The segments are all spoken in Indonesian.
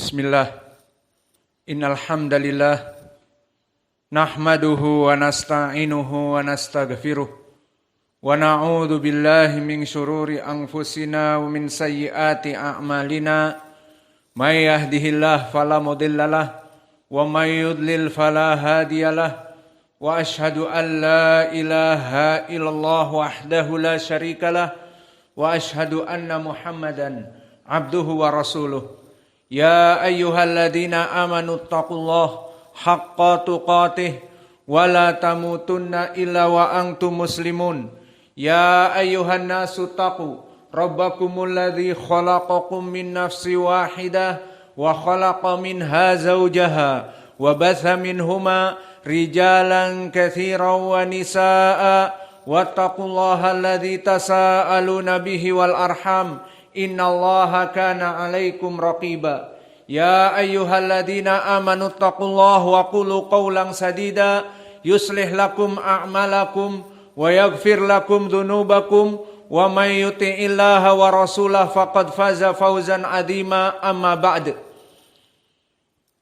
Bismillah. Innal hamdalillah nahmaduhu wa nasta'inuhu wa nastaghfiruh wa na'udzu billahi min syururi anfusina wa min sayyiati a'malina. May yahdihillahu fala mudhillalah wa may yudlil fala hadiyalah. Wa asyhadu an la ilaha illallah wahdahu la syarikalah wa asyhadu anna Muhammadan abduhu wa rasuluh. Ya ayyuhalladzina amanu taqullaha haqqa tuqatih wa la tamutunna illa wa antum muslimun. Ya ayyuhan nasu taqu rabbakumul ladzi khalaqakum min nafsin wahidah wa khalaqa minha zawjaha wa batha minhuma rijalan katsiran wa nisaa wattaqullaha alladzi tasaaluna bihi wal arham innallaha kana 'alaikum raqiba. Ya ayyuhalladzina amanu taqullaha wa qulu qawlan sadida yuslih lakum a'malakum wa yaghfir lakum dzunubakum wa may yuti'illaha wa rasulahu faqad faza fawzan 'azima. Amma ba'd.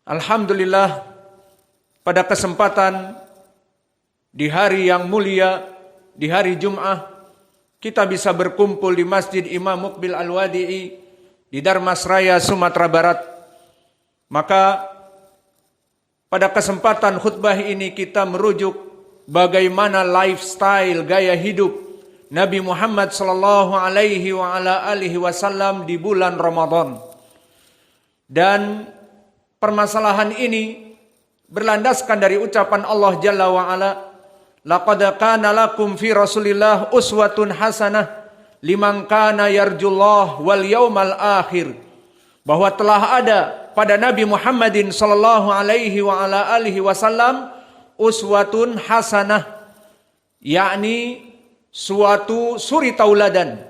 Alhamdulillah, pada kesempatan di hari yang mulia, di hari Jum'ah, kita bisa berkumpul di Masjid Imam Muqbil Al-Wadi'i di Darmasraya, Sumatera Barat. Maka pada kesempatan khutbah ini kita merujuk bagaimana lifestyle, gaya hidup Nabi Muhammad sallallahu alaihi wa ala alihi wasallam di bulan Ramadan. Dan permasalahan ini berlandaskan dari ucapan Allah Jalla wa Ala, laqad kana lakum fi Rasulillah uswatun hasanah liman kana yarjullah wal yaumal akhir. Bahwa telah ada pada Nabi Muhammadin sallallahu alaihi wa ala alihi wasallam uswatun hasanah, yakni suatu suri tauladan,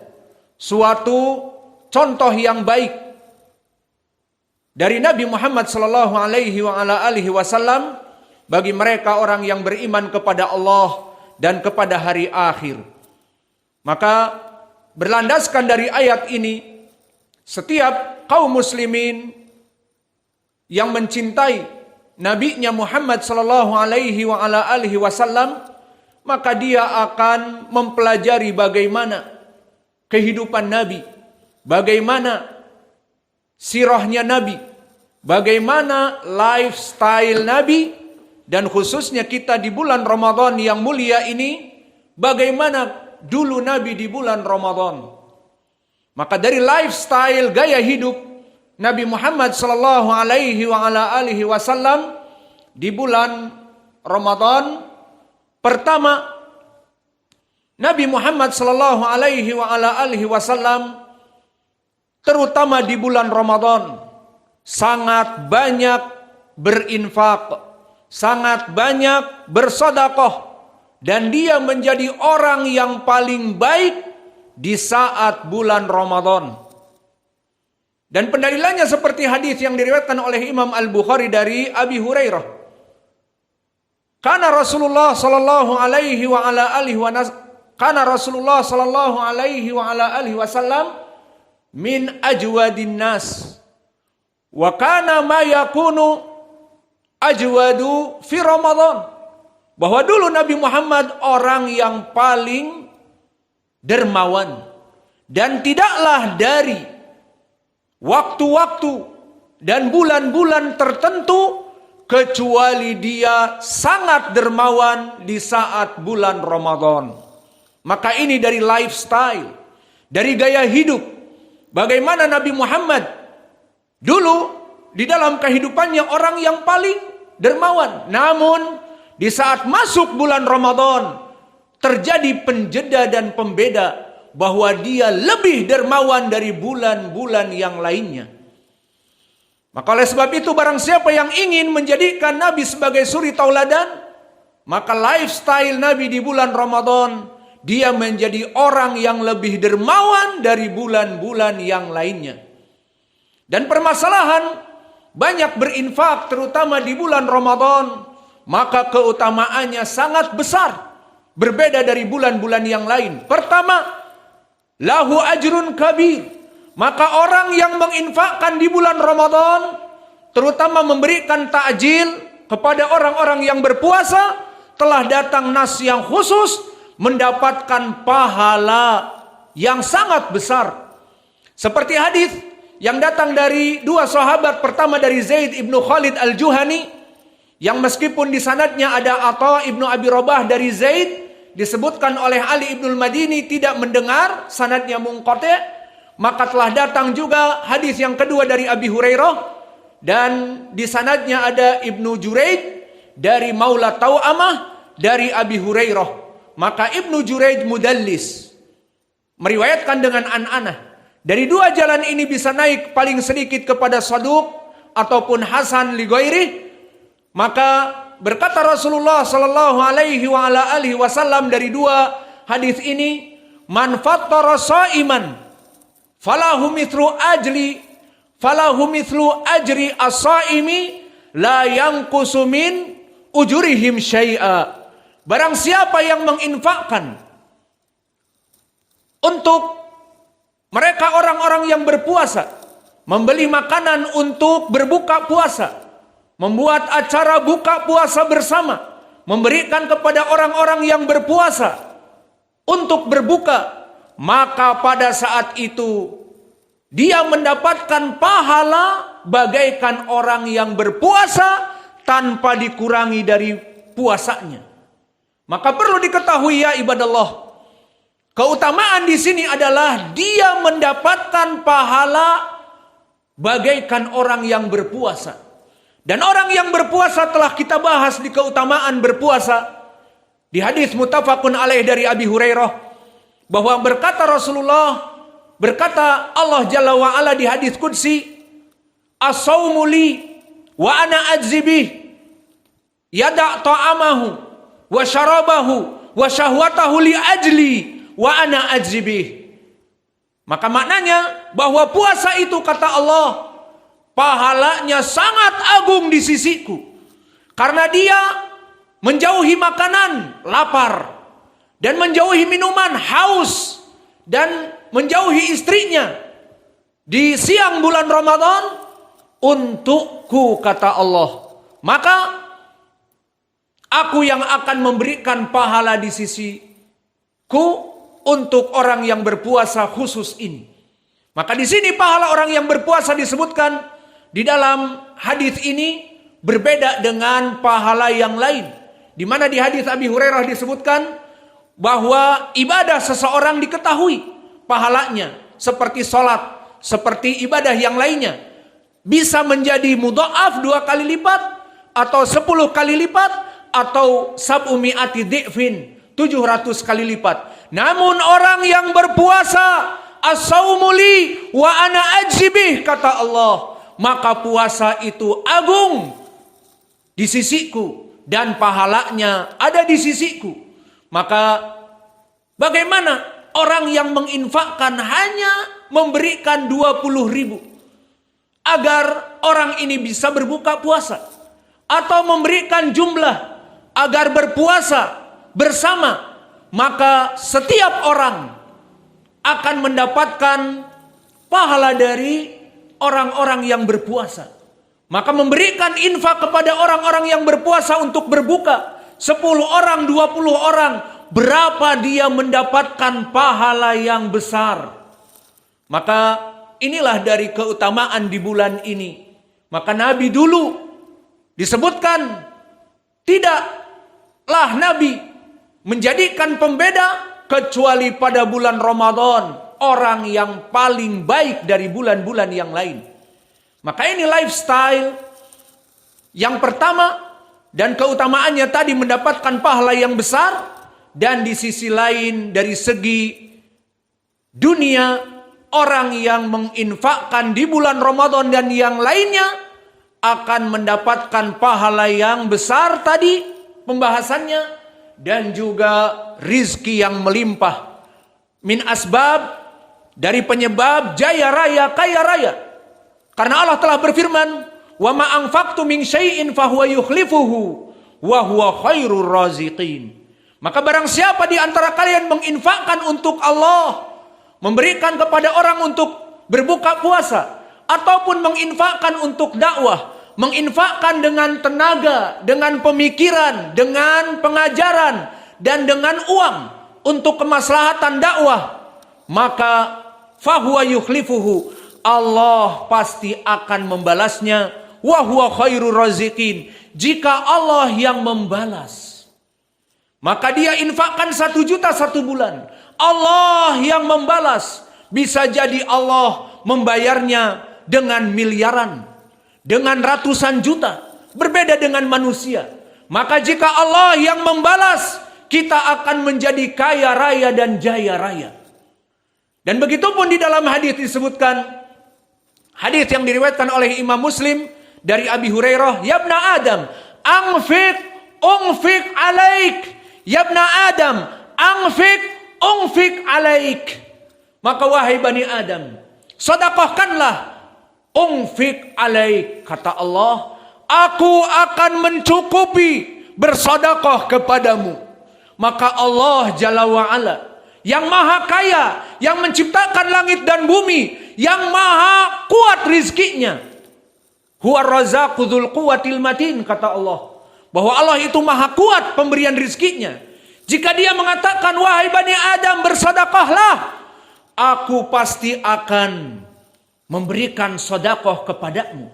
suatu contoh yang baik dari Nabi Muhammad sallallahu alaihi wa ala alihi wasallam bagi mereka orang yang beriman kepada Allah dan kepada hari akhir. Maka berlandaskan dari ayat ini, setiap kaum muslimin yang mencintai nabinya Muhammad sallallahu alaihi wa ala alihi wasallam, maka dia akan mempelajari bagaimana kehidupan Nabi, bagaimana sirahnya Nabi, bagaimana lifestyle Nabi. Dan khususnya kita di bulan Ramadan yang mulia ini, bagaimana dulu Nabi di bulan Ramadan. Maka dari lifestyle, gaya hidup Nabi Muhammad sallallahu alaihi wa ala alihi wasallam di bulan Ramadan, pertama, Nabi Muhammad sallallahu alaihi wa ala alihi wasallam terutama di bulan Ramadan sangat banyak berinfak, sangat banyak bersedekah, dan dia menjadi orang yang paling baik di saat bulan Ramadan. Dan pendalilannya seperti hadis yang diriwayatkan oleh Imam Al-Bukhari dari Abi Hurairah. Kana Rasulullah sallallahu alaihi wa ala alihi wa kana Rasulullah sallallahu alaihi wa ala alihi wasallam min ajwadin nas wa kana ma yakunu ajwadu fi Ramadan. Bahwa dulu Nabi Muhammad orang yang paling dermawan, dan tidaklah dari waktu-waktu dan bulan-bulan tertentu kecuali dia sangat dermawan di saat bulan Ramadan. Maka ini dari lifestyle, dari gaya hidup, bagaimana Nabi Muhammad dulu di dalam kehidupannya orang yang paling dermawan. Namun di saat masuk bulan Ramadan terjadi penjeda dan pembeda bahwa dia lebih dermawan dari bulan-bulan yang lainnya. Maka oleh sebab itu, barang siapa yang ingin menjadikan Nabi sebagai suri tauladan, maka lifestyle Nabi di bulan Ramadan, dia menjadi orang yang lebih dermawan dari bulan-bulan yang lainnya. Dan permasalahan banyak berinfak terutama di bulan Ramadan, maka keutamaannya sangat besar, berbeda dari bulan-bulan yang lain. Pertama, lahu ajrun kabir. Maka orang yang menginfakkan di bulan Ramadan terutama memberikan takjil kepada orang-orang yang berpuasa, telah datang nas yang khusus mendapatkan pahala yang sangat besar. Seperti hadis yang datang dari dua sahabat, pertama dari Zaid ibnu Khalid al-Juhani, yang meskipun di sanadnya ada Atha ibnu Abi Rabah dari Zaid, disebutkan oleh Ali ibnu Madini tidak mendengar, sanadnya munqati', maka telah datang juga hadis yang kedua dari Abi Hurairah, dan di sanadnya ada Ibnu Juraij dari Maula Tau'amah dari Abi Hurairah. Maka Ibnu Juraij mudallis, meriwayatkan dengan an-anah. Dari dua jalan ini bisa naik paling sedikit kepada saduq ataupun hasan li ghairi. Maka berkata Rasulullah sallallahu alaihi wa ala alihi wasallam dari dua hadis ini, man fattara shaiman falahu mithlu ajri as-saimi la yanqusu min ujurihim syai'a. Barang siapa yang menginfakkan untuk mereka orang-orang yang berpuasa, membeli makanan untuk berbuka puasa, membuat acara buka puasa bersama, memberikan kepada orang-orang yang berpuasa untuk berbuka, maka pada saat itu dia mendapatkan pahala bagaikan orang yang berpuasa tanpa dikurangi dari puasanya. Maka perlu diketahui ya ibadallah, keutamaan di sini adalah dia mendapatkan pahala bagaikan orang yang berpuasa. Dan orang yang berpuasa telah kita bahas di keutamaan berpuasa di hadis muttafaqun alaih dari Abi Hurairah, bahwa berkata Rasulullah, berkata Allah Jalla wa Ala di hadis qudsi, as-saumu li wa ana ajzi bih, yada' ta'amahu wa syarabahu wa syahwatahu li ajli wa ana ajzi bih. Maka maknanya bahwa puasa itu, kata Allah, pahalanya sangat agung di sisiku, karena dia menjauhi makanan lapar, dan menjauhi minuman haus, dan menjauhi istrinya di siang bulan Ramadan untukku, kata Allah. Maka aku yang akan memberikan pahala di sisiku untuk orang yang berpuasa khusus ini. Maka di sini pahala orang yang berpuasa disebutkan di dalam hadis ini berbeda dengan pahala yang lain. Di mana di hadis Abi Hurairah disebutkan bahwa ibadah seseorang diketahui pahalanya, seperti sholat, seperti ibadah yang lainnya, bisa menjadi mudha'af 2 kali lipat, atau 10 kali lipat, atau sab'umi'ati dhi'fin 700 kali lipat. Namun orang yang berpuasa, as-saumu li wa ana ajzi bih, kata Allah, maka puasa itu agung di sisiku dan pahalanya ada di sisiku. Maka bagaimana orang yang menginfakkan hanya memberikan 20.000 agar orang ini bisa berbuka puasa, atau memberikan jumlah agar berpuasa bersama, maka setiap orang akan mendapatkan pahala dari orang-orang yang berpuasa. Maka memberikan infak kepada orang-orang yang berpuasa untuk berbuka, 10 orang, 20 orang, berapa dia mendapatkan pahala yang besar. Maka inilah dari keutamaan di bulan ini. Maka Nabi dulu disebutkan, tidaklah Nabi menjadikan pembeda kecuali pada bulan Ramadan, orang yang paling baik dari bulan-bulan yang lain. Maka ini lifestyle yang pertama, dan keutamaannya tadi mendapatkan pahala yang besar, dan di sisi lain dari segi dunia, orang yang menginfakkan di bulan Ramadan dan yang lainnya akan mendapatkan pahala yang besar tadi pembahasannya, dan juga rizki yang melimpah. Min asbab, dari penyebab jaya raya, kaya raya. Karena Allah telah berfirman, wa ma anfaqtu min syai'in fahuwa yukhlifuhu wa huwa khairur raziqin. Maka barang siapa di antara kalian menginfakkan untuk Allah, memberikan kepada orang untuk berbuka puasa, ataupun menginfakkan untuk dakwah, menginfakkan dengan tenaga, dengan pemikiran, dengan pengajaran, dan dengan uang untuk kemaslahatan dakwah, maka fahuwa yukhlifuhu, Allah pasti akan membalasnya. Wa huwa khairur raziqin, jika Allah yang membalas, maka dia infakkan 1 juta 1 bulan, Allah yang membalas. Bisa jadi Allah membayarnya dengan miliaran, dengan ratusan juta, berbeda dengan manusia. Maka jika Allah yang membalas, kita akan menjadi kaya raya dan jaya raya. Dan begitu pun di dalam hadis disebutkan, hadis yang diriwayatkan oleh Imam Muslim dari Abi Hurairah, "Yabna Adam, unfik alaik. Yabna Adam, unfik alaik." Maka wahai Bani Adam, sedekahkanlah. Unfik alaik, kata Allah, aku akan mencukupi bersedekah kepadamu. Maka Allah Jalla wa'ala, yang maha kaya, yang menciptakan langit dan bumi, yang maha kuat rizkinya, huwa razzaqu dzul quwwatil matin, kata Allah, bahwa Allah itu maha kuat pemberian rizkinya. Jika dia mengatakan, wahai Bani Adam, bersedekahlah, aku pasti akan memberikan sedekah kepadamu.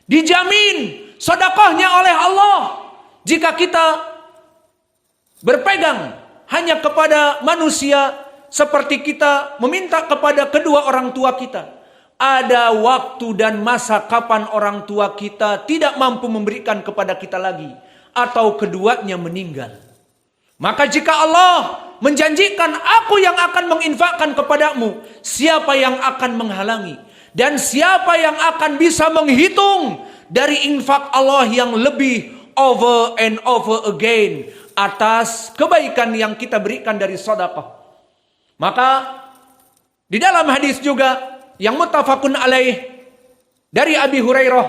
Dijamin sedekahnya oleh Allah. Jika kita berpegang hanya kepada manusia, seperti kita meminta kepada kedua orang tua kita, ada waktu dan masa kapan orang tua kita tidak mampu memberikan kepada kita lagi, atau keduanya meninggal. Maka jika Allah menjanjikan, aku yang akan menginfakkan kepadamu, siapa yang akan menghalangi? Dan siapa yang akan bisa menghitung dari infak Allah yang lebih over and over again atas kebaikan yang kita berikan dari sedekah? Maka di dalam hadis juga yang muttafaqun alaih dari Abi Hurairah,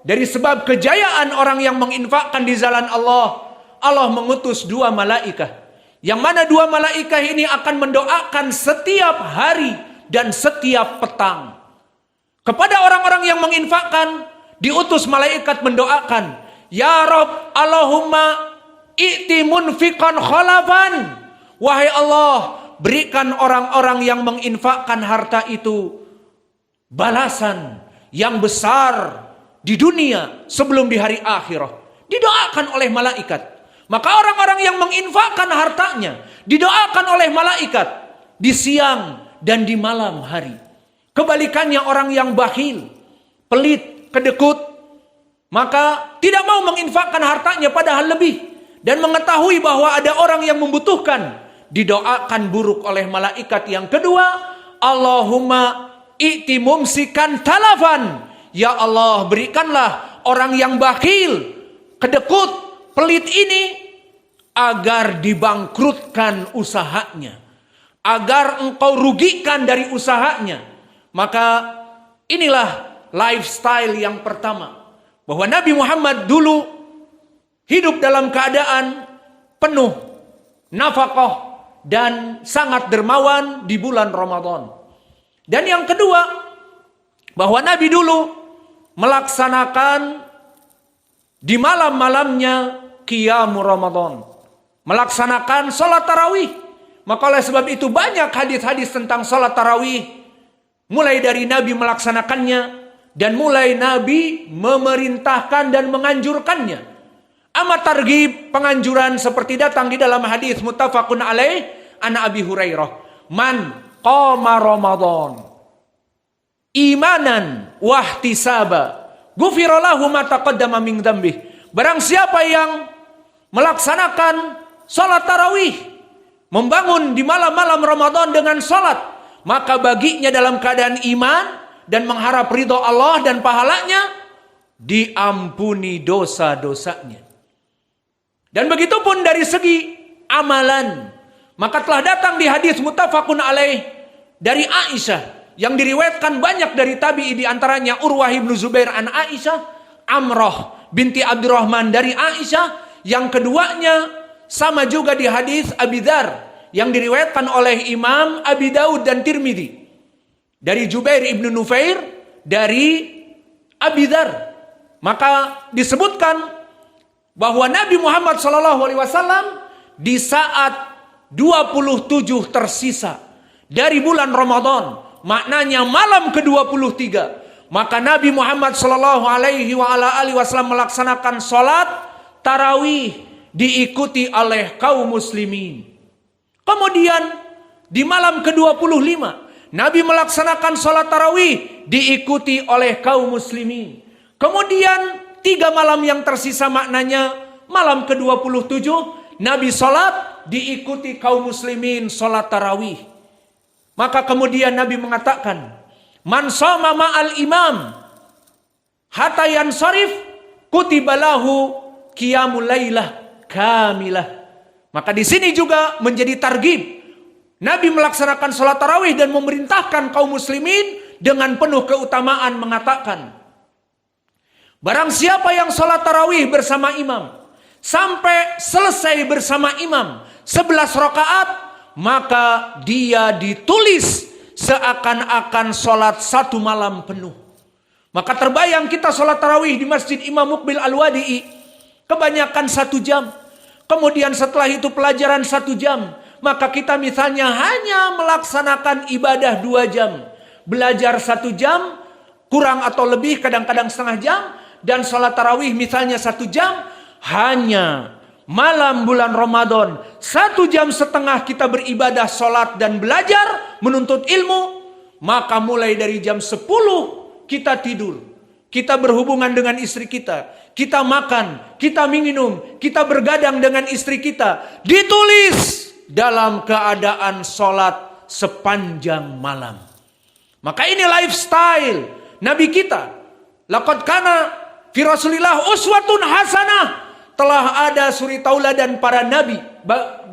dari sebab kejayaan orang yang menginfakkan di jalan Allah, Allah mengutus 2 malaikat, yang mana 2 malaikat ini akan mendoakan setiap hari dan setiap petang. Kepada orang-orang yang menginfakkan, diutus malaikat mendoakan, ya Rabb, Allahumma i'ti munfiqan khalafan. Wahai Allah, berikan orang-orang yang menginfakkan harta itu balasan yang besar di dunia sebelum di hari akhirat. Didoakan oleh malaikat. Maka orang-orang yang menginfakkan hartanya didoakan oleh malaikat di siang dan di malam hari. Kebalikannya orang yang bakhil, pelit, kedekut, maka tidak mau menginfakkan hartanya padahal lebih, dan mengetahui bahwa ada orang yang membutuhkan, didoakan buruk oleh malaikat yang kedua, Allahumma i'ti mumsikan talafan. Ya Allah, berikanlah orang yang bakhil, kedekut, pelit ini agar dibangkrutkan usahanya, agar engkau rugikan dari usahanya. Maka inilah lifestyle yang pertama, bahwa Nabi Muhammad dulu hidup dalam keadaan penuh nafkah dan sangat dermawan di bulan Ramadan. Dan yang kedua, bahwa Nabi dulu melaksanakan di malam-malamnya qiyamul Ramadan, melaksanakan salat tarawih. Maka oleh sebab itu banyak hadis-hadis tentang salat tarawih, mulai dari Nabi melaksanakannya, dan mulai Nabi memerintahkan dan menganjurkannya. Amat targhib, penganjuran seperti datang di dalam hadis muttafaqun alaih an Abi Hurairah, man qama Ramadan imanan wahtisaba ghufira lahu ma taqaddama min dzambih. Barang siapa yang melaksanakan salat tarawih, membangun di malam-malam Ramadan dengan salat, maka baginya dalam keadaan iman dan mengharap ridho Allah dan pahalanya, diampuni dosa-dosanya. Dan begitu pun dari segi amalan, maka telah datang di hadis muttafaqun alaih dari Aisyah, yang diriwayatkan banyak dari tabi'i, di antaranya Urwah bin Zubair an Aisyah, Amrah binti Abdurrahman dari Aisyah, yang keduanya sama juga di hadis Abi Dzar yang diriwayatkan oleh Imam Abi Daud dan Tirmidzi, dari Jubair ibnu Nufair dari Abi Dzar. Maka disebutkan bahwa Nabi Muhammad SAW di saat 27 tersisa dari bulan Ramadan, maknanya malam ke-23, maka Nabi Muhammad SAW melaksanakan sholat tarawih diikuti oleh kaum muslimin. Kemudian di malam ke-25 Nabi melaksanakan sholat tarawih diikuti oleh kaum muslimin. Kemudian 3 malam yang tersisa, maknanya malam ke-27 Nabi sholat diikuti kaum muslimin sholat tarawih. Maka kemudian Nabi mengatakan, man shoma ma'al imam hatta yansarif kutiba lahu qiyamul lailah kamilah. Maka di sini juga menjadi targhib. Nabi melaksanakan sholat tarawih dan memerintahkan kaum muslimin dengan penuh keutamaan mengatakan, barang siapa yang sholat tarawih bersama imam sampai selesai bersama imam 11 rakaat, maka dia ditulis seakan-akan sholat 1 malam penuh. Maka terbayang kita sholat tarawih di Masjid Imam Muqbil Al-Wadi'i kebanyakan 1 jam. Kemudian setelah itu pelajaran 1 jam. Maka kita misalnya hanya melaksanakan ibadah 2 jam. Belajar 1 jam, kurang atau lebih kadang-kadang setengah jam. Dan sholat tarawih misalnya 1 jam. Hanya malam bulan Ramadan 1,5 jam kita beribadah, sholat dan belajar menuntut ilmu. Maka mulai dari jam 10 kita tidur, kita berhubungan dengan istri kita, kita makan, kita minum, kita bergadang dengan istri kita, ditulis dalam keadaan sholat sepanjang malam. Maka ini lifestyle Nabi kita. Laqad kana fi Rasulillah uswatun hasanah. Telah ada suri tauladan para nabi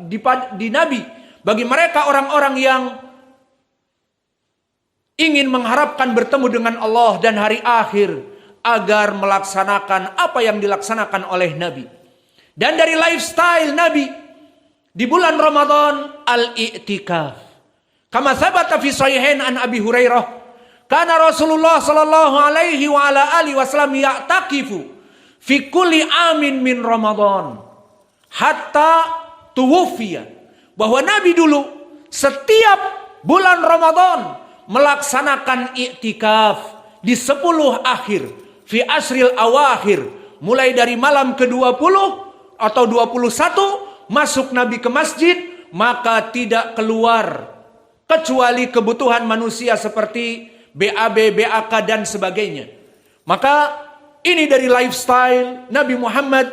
di nabi bagi mereka orang-orang yang ingin mengharapkan bertemu dengan Allah dan hari akhir, agar melaksanakan apa yang dilaksanakan oleh nabi. Dan dari lifestyle nabi di bulan Ramadan, al-i'tikaf. Kama thabata fi sahihain an Abi Hurairah, kana Rasulullah sallallahu alaihi wa ala alihi wasallam ya'takifu fi kulli amin min Ramadan hatta tuwfiya. Bahwa Nabi dulu setiap bulan Ramadan melaksanakan i'tikaf di 10 akhir, fi asril awakhir, mulai dari malam ke-20 atau 21 masuk Nabi ke masjid, maka tidak keluar kecuali kebutuhan manusia seperti BAB, BAK dan sebagainya. Maka ini dari lifestyle Nabi Muhammad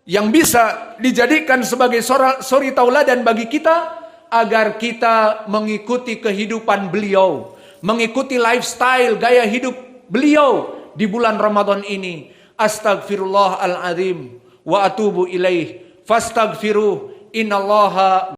yang bisa dijadikan sebagai suri tauladan bagi kita, agar kita mengikuti kehidupan beliau, mengikuti lifestyle gaya hidup beliau di bulan Ramadan ini. Astaghfirullahaladzim wa atubu ilaih fastaghfiruh innallaha